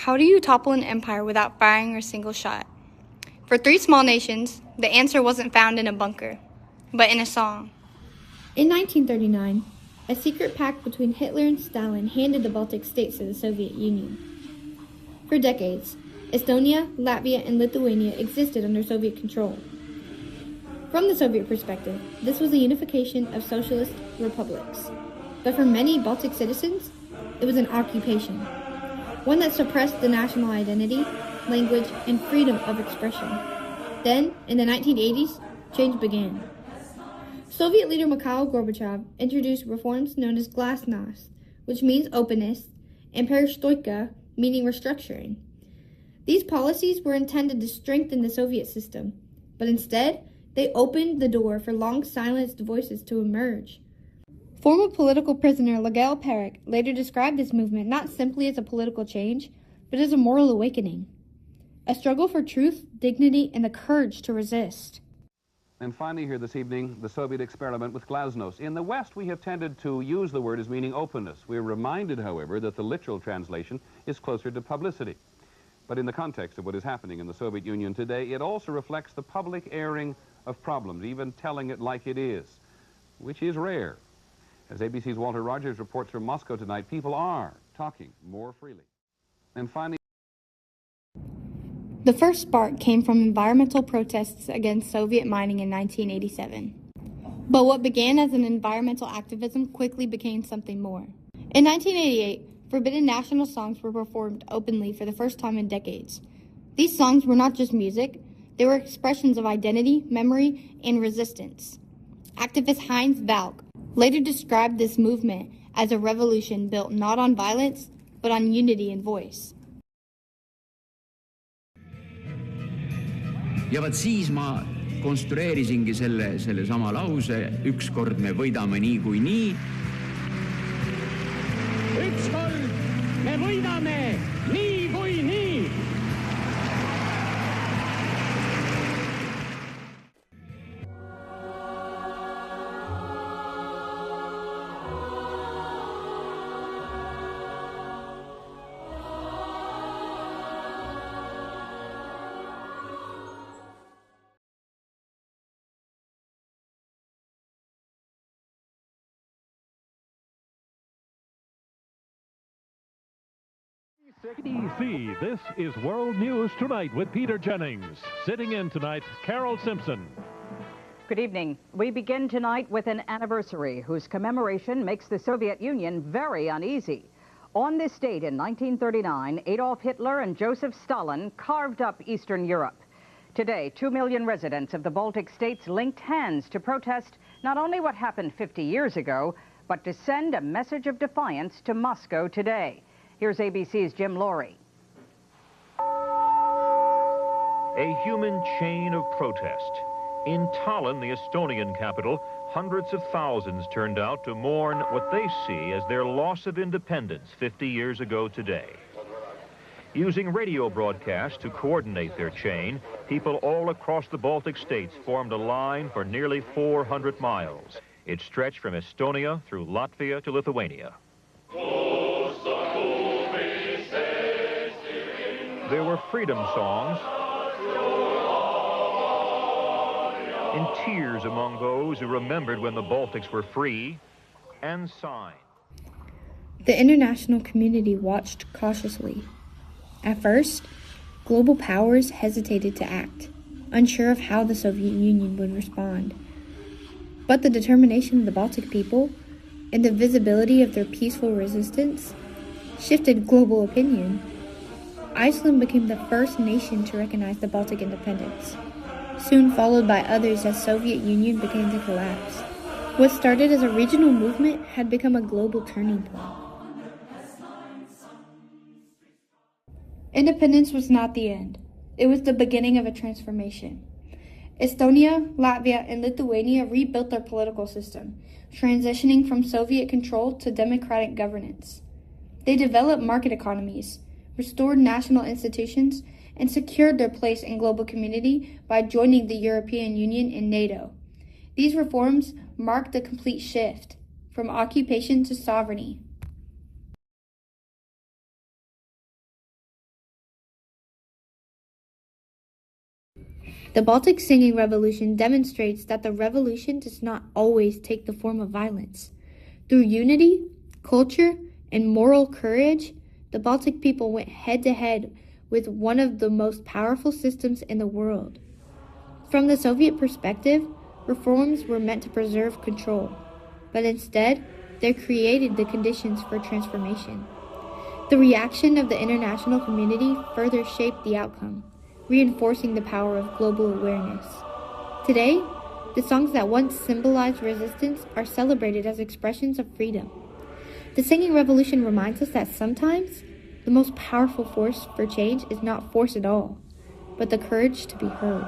How do you topple an empire without firing a single shot? For three small nations, the answer wasn't found in a bunker, but in a song. In 1939, a secret pact between Hitler and Stalin handed the Baltic states to the Soviet Union. For decades, Estonia, Latvia, and Lithuania existed under Soviet control. From the Soviet perspective, this was a unification of socialist republics. But for many Baltic citizens, it was an occupation, one that suppressed the national identity, language, and freedom of expression. Then, in the 1980s, change began. Soviet leader Mikhail Gorbachev introduced reforms known as glasnost, which means openness, and perestroika, meaning restructuring. These policies were intended to strengthen the Soviet system, but instead, they opened the door for long-silenced voices to emerge. Former political prisoner Legel Perik later described this movement not simply as a political change, but as a moral awakening. A struggle for truth, dignity, and the courage to resist. And finally here this evening, the Soviet experiment with glasnost. In the West, we have tended to use the word as meaning openness. We are reminded, however, that the literal translation is closer to publicity. But in the context of what is happening in the Soviet Union today, it also reflects the public airing of problems, even telling it like it is, which is rare. As ABC's Walter Rogers reports from Moscow tonight, people are talking more freely. And finally, the first spark came from environmental protests against Soviet mining in 1987. But what began as an environmental activism quickly became something more. In 1988, forbidden national songs were performed openly for the first time in decades. These songs were not just music, they were expressions of identity, memory, and resistance. Activist Heinz Valk later described this movement as a revolution built not on violence, but on unity and voice. Ja vaat siis ma konstrueerisingi selle sama lause, ükskord me võidame niikuinii. Ükskord me võidame niikuinii. EC, this is World News Tonight with Peter Jennings. Sitting in tonight, Carol Simpson. Good evening. We begin tonight with an anniversary whose commemoration makes the Soviet Union very uneasy. On this date in 1939, Adolf Hitler and Joseph Stalin carved up Eastern Europe. Today, 2 million residents of the Baltic states linked hands to protest not only what happened 50 years ago, but to send a message of defiance to Moscow today. Here's ABC's Jim Laurie. A human chain of protest. In Tallinn, the Estonian capital, hundreds of thousands turned out to mourn what they see as their loss of independence 50 years ago today. Using radio broadcasts to coordinate their chain, people all across the Baltic states formed a line for nearly 400 miles. It stretched from Estonia through Latvia to Lithuania. There were freedom songs, and tears among those who remembered when the Baltics were free, and signs. The international community watched cautiously. At first, global powers hesitated to act, unsure of how the Soviet Union would respond. But the determination of the Baltic people and the visibility of their peaceful resistance shifted global opinion. Iceland became the first nation to recognize the Baltic independence, soon followed by others as Soviet Union began to collapse. What started as a regional movement had become a global turning point. Independence was not the end. It was the beginning of a transformation. Estonia, Latvia, and Lithuania rebuilt their political system, transitioning from Soviet control to democratic governance. They developed market economies, restored national institutions, and secured their place in global community by joining the European Union and NATO. These reforms marked a complete shift from occupation to sovereignty. The Baltic Singing Revolution demonstrates that the revolution does not always take the form of violence. Through unity, culture, and moral courage, the Baltic people went head-to-head with one of the most powerful systems in the world. From the Soviet perspective, reforms were meant to preserve control, but instead, they created the conditions for transformation. The reaction of the international community further shaped the outcome, reinforcing the power of global awareness. Today, the songs that once symbolized resistance are celebrated as expressions of freedom. The singing revolution reminds us that sometimes the most powerful force for change is not force at all, but the courage to be heard.